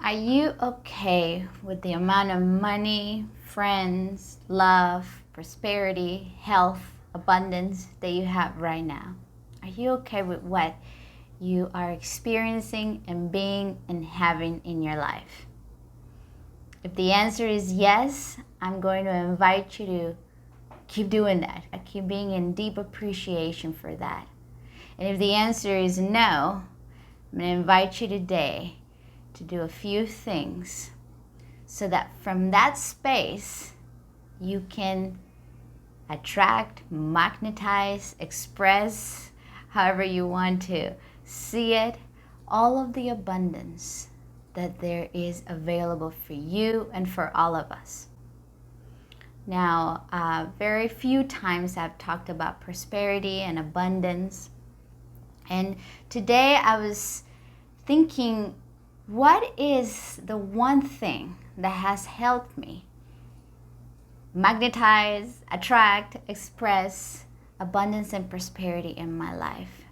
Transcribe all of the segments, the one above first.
Are you okay with the amount of money, friends, love, prosperity, health, abundance that you have right now? Are you okay with what you are experiencing and being and having in your life? If the answer is yes, I'm going to invite you to keep doing that. I keep being in deep appreciation for that. And if the answer is no, I'm going to invite you today to do a few things so that from that space you can attract, magnetize, express, however you want to see it, all of the abundance that there is available for you and for all of us. Now, very few times I've talked about prosperity and abundance. And today I was thinking, what is the one thing that has helped me magnetize, attract, express abundance and prosperity in my life?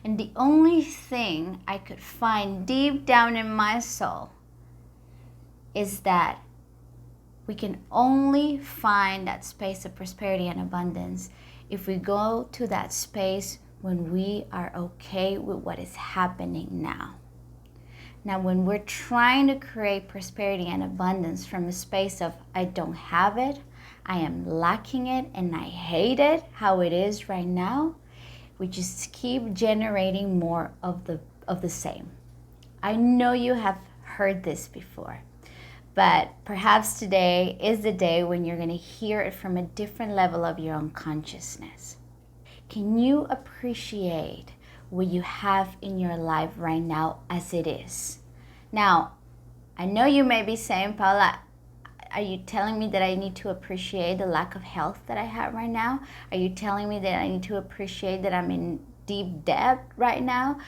And the only thing I could find deep down in my soul is that we can only find that space of prosperity and abundance if we go to that space when we are okay with what is happening now. Now, when we're trying to create prosperity and abundance from a space of, I don't have it, I am lacking it, and I hate it, how it is right now, we just keep generating more of the same. I know you have heard this before, but perhaps today is the day when you're going to hear it from a different level of your unconsciousness. Can you appreciate what you have in your life right now as it is? Now, I know you may be saying, Paula, are you telling me that I need to appreciate the lack of health that I have right now? Are you telling me that I need to appreciate that I'm in deep debt right now?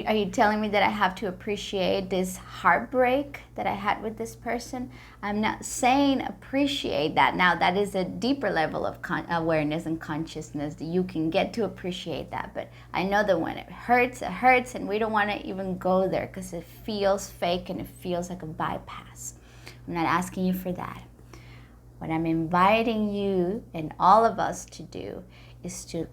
Are you telling me that I have to appreciate this heartbreak that I had with this person? I'm not saying appreciate that. Now, that is a deeper level of awareness and consciousness that you can get to appreciate that. But I know that when it hurts, and we don't want to even go there because it feels fake and it feels like a bypass. I'm not asking you for that. What I'm inviting you and all of us to do is to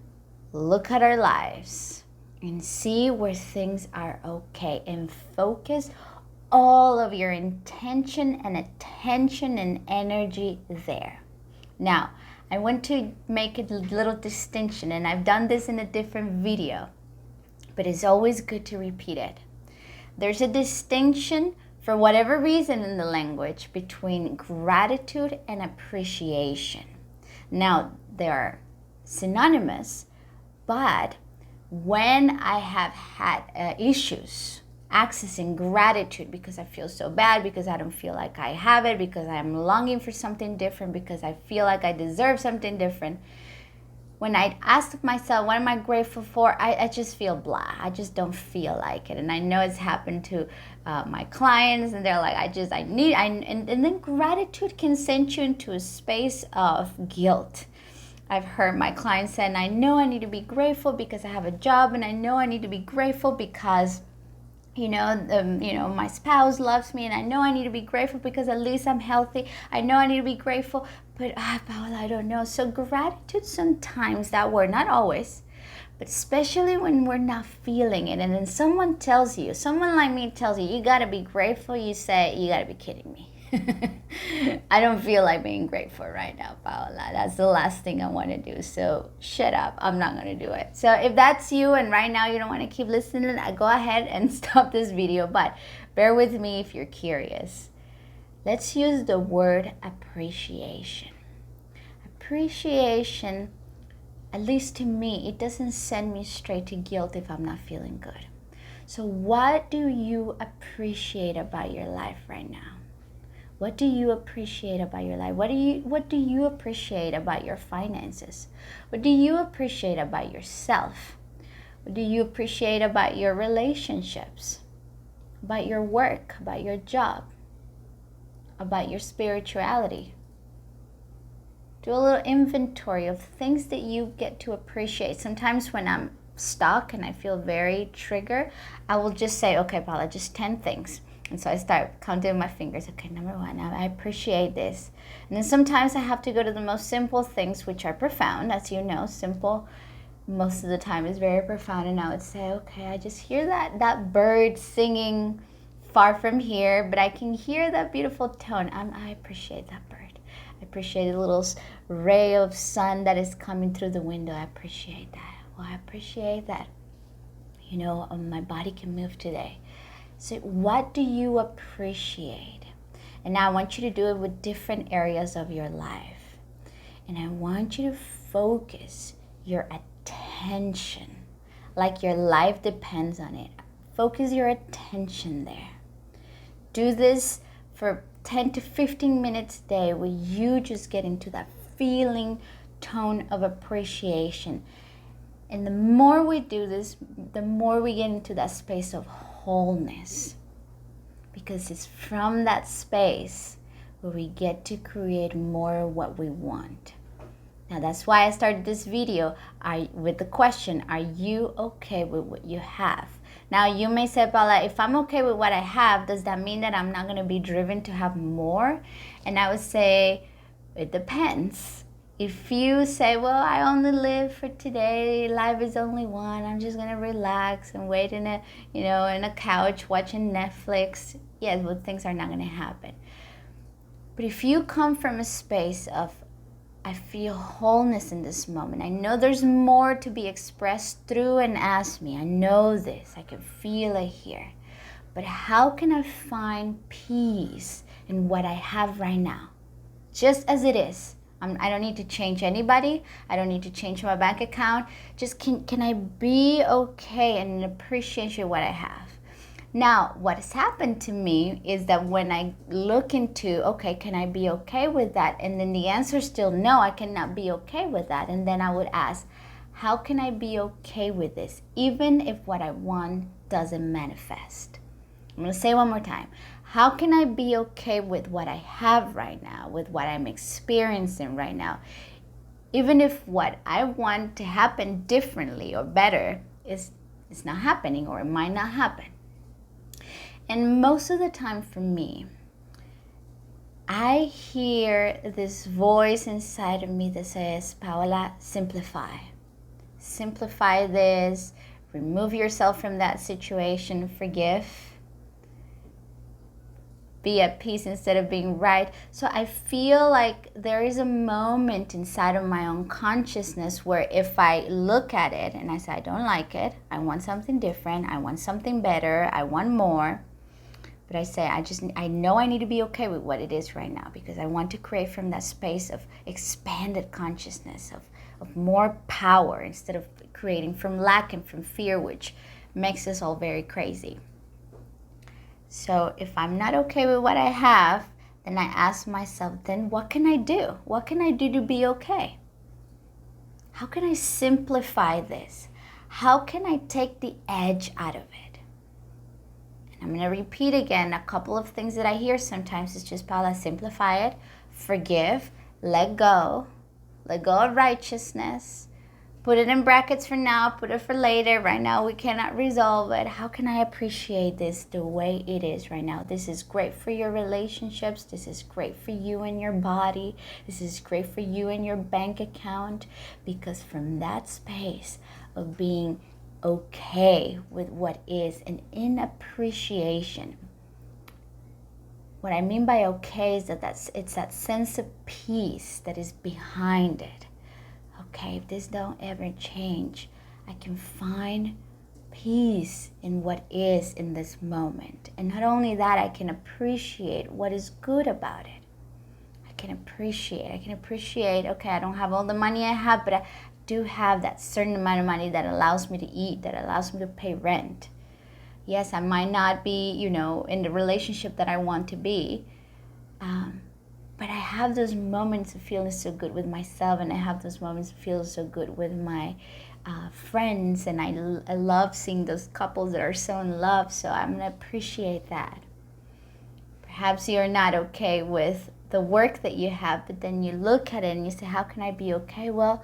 look at our lives and see where things are okay and focus all of your intention and attention and energy there. Now, I want to make a little distinction, and I've done this in a different video, but it's always good to repeat it. There's a distinction, for whatever reason in the language, between gratitude and appreciation. Now, they are synonymous, but when I have had issues accessing gratitude because I feel so bad, because I don't feel like I have it, because I'm longing for something different, because I feel like I deserve something different, when I ask myself, what am I grateful for? I just feel blah. I just don't feel like it. And I know it's happened to my clients, and they're like, and then gratitude can send you into a space of guilt. I've heard my clients say, I know I need to be grateful because I have a job, and I know I need to be grateful because my spouse loves me, and I know I need to be grateful because at least I'm healthy. I know I need to be grateful, but Paola, I don't know. So gratitude sometimes, that word, not always, but especially when we're not feeling it, and then someone like me tells you gotta be grateful, you say, you gotta be kidding me. I don't feel like being grateful right now, Paola. That's the last thing I want to do. So shut up. I'm not going to do it. So if that's you and right now you don't want to keep listening, go ahead and stop this video. But bear with me if you're curious. Let's use the word appreciation. Appreciation, at least to me, it doesn't send me straight to guilt if I'm not feeling good. So what do you appreciate about your life right now? What do you appreciate about your life? What do you appreciate about your finances? What do you appreciate about yourself? What do you appreciate about your relationships? About your work, about your job, about your spirituality? Do a little inventory of things that you get to appreciate. Sometimes when I'm stuck and I feel very triggered, I will just say, okay, Paula, just 10 things. And so I start counting my fingers. Okay, number 1, I appreciate this. And then sometimes I have to go to the most simple things, which are profound. As you know, simple most of the time is very profound. And I would say, okay, I just hear that bird singing far from here, but I can hear that beautiful tone. I appreciate that bird. I appreciate the little ray of sun that is coming through the window. I appreciate that. Well, I appreciate that, my body can move today. So what do you appreciate? And now I want you to do it with different areas of your life. And I want you to focus your attention like your life depends on it. Focus your attention there. Do this for 10 to 15 minutes a day where you just get into that feeling tone of appreciation. And the more we do this, the more we get into that space of wholeness, because it's from that space where we get to create more of what we want. Now that's why I started this video with the question, are you okay with what you have? Now you may say, Paula, if I'm okay with what I have, does that mean that I'm not going to be driven to have more? And I would say, it depends. If you say, well, I only live for today, life is only one, I'm just gonna relax and wait in a couch watching Netflix, yes, well, things are not gonna happen. But if you come from a space of, I feel wholeness in this moment, I know there's more to be expressed through and as me, I know this, I can feel it here, but how can I find peace in what I have right now, just as it is? I don't need to change anybody. I don't need to change my bank account. Just can I be okay and appreciate what I have? Now, what has happened to me is that when I look into, okay, can I be okay with that? And then the answer is still no, I cannot be okay with that. And then I would ask, how can I be okay with this, even if what I want doesn't manifest? I'm going to say it one more time. How can I be okay with what I have right now, with what I'm experiencing right now, even if what I want to happen differently or better is not happening, or it might not happen? And most of the time for me, I hear this voice inside of me that says, Paola, simplify. Simplify this, remove yourself from that situation, forgive. Be at peace instead of being right. So I feel like there is a moment inside of my own consciousness where if I look at it and I say, I don't like it, I want something different, I want something better, I want more. But I say, I know I need to be okay with what it is right now, because I want to create from that space of expanded consciousness, of more power, instead of creating from lack and from fear, which makes us all very crazy. So if I'm not okay with what I have, then I ask myself, then what can I do? What can I do to be okay? How can I simplify this? How can I take the edge out of it? And I'm going to repeat again a couple of things that I hear sometimes. It's just, Paula, simplify it, forgive, let go of righteousness. Put it in brackets for now, put it for later. Right now we cannot resolve it. How can I appreciate this the way it is right now? This is great for your relationships. This is great for you and your body. This is great for you and your bank account. Because from that space of being okay with what is and in appreciation, what I mean by okay is it's that sense of peace that is behind it. Okay, if this don't ever change, I can find peace in what is in this moment. And not only that, I can appreciate what is good about it. I can appreciate, okay, I don't have all the money I have, but I do have that certain amount of money that allows me to eat, that allows me to pay rent. Yes, I might not be, in the relationship that I want to be, but I have those moments of feeling so good with myself, and I have those moments of feeling so good with my friends, and I love seeing those couples that are so in love, so I'm going to appreciate that. Perhaps you're not okay with the work that you have, but then you look at it and you say, how can I be okay? Well,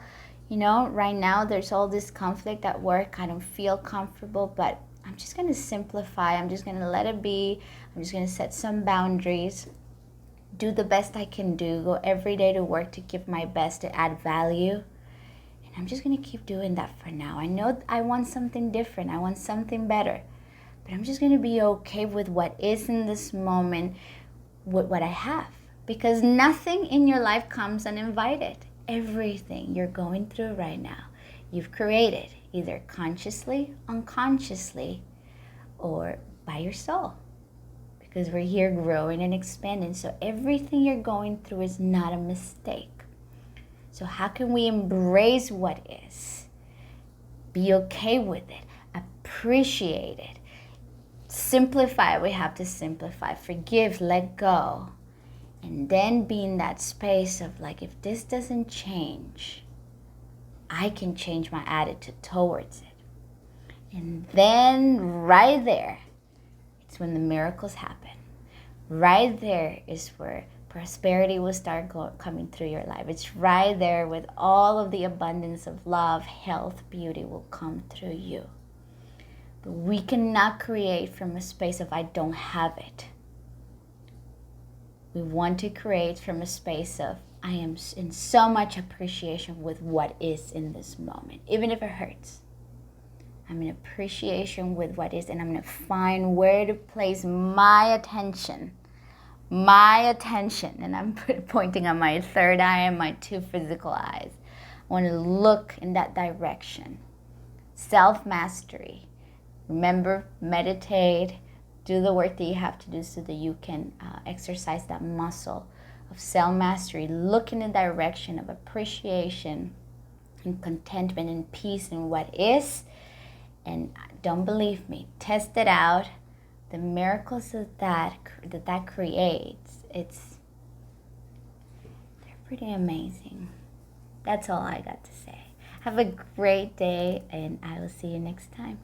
You know, right now there's all this conflict at work. I don't feel comfortable, but I'm just going to simplify. I'm just going to let it be. I'm just going to set some boundaries, do the best I can do, go every day to work to give my best to add value. And I'm just going to keep doing that for now. I know I want something different. I want something better. But I'm just going to be okay with what is in this moment, with what I have. Because nothing in your life comes uninvited. Everything you're going through right now, you've created, either consciously, unconsciously, or by your soul. Because we're here growing and expanding. So everything you're going through is not a mistake. So how can we embrace what is? Be okay with it. Appreciate it. Simplify. We have to simplify. Forgive. Let go. And then be in that space of like, if this doesn't change, I can change my attitude towards it. And then right there, it's when the miracles happen. Right there is where prosperity will start coming through your life. It's right there with all of the abundance of love, health, beauty will come through you. But we cannot create from a space of I don't have it. We want to create from a space of I am in so much appreciation with what is in this moment, even if it hurts. I'm in appreciation with what is, and I'm going to find where to place my attention. And I'm pointing on my third eye and my two physical eyes. I want to look in that direction. Self-mastery. Remember, meditate, do the work that you have to do so that you can exercise that muscle of self-mastery. Look in the direction of appreciation and contentment and peace in what is. And don't believe me, test it out. The miracles that creates, they're pretty amazing. That's all I got to say. Have a great day, and I will see you next time.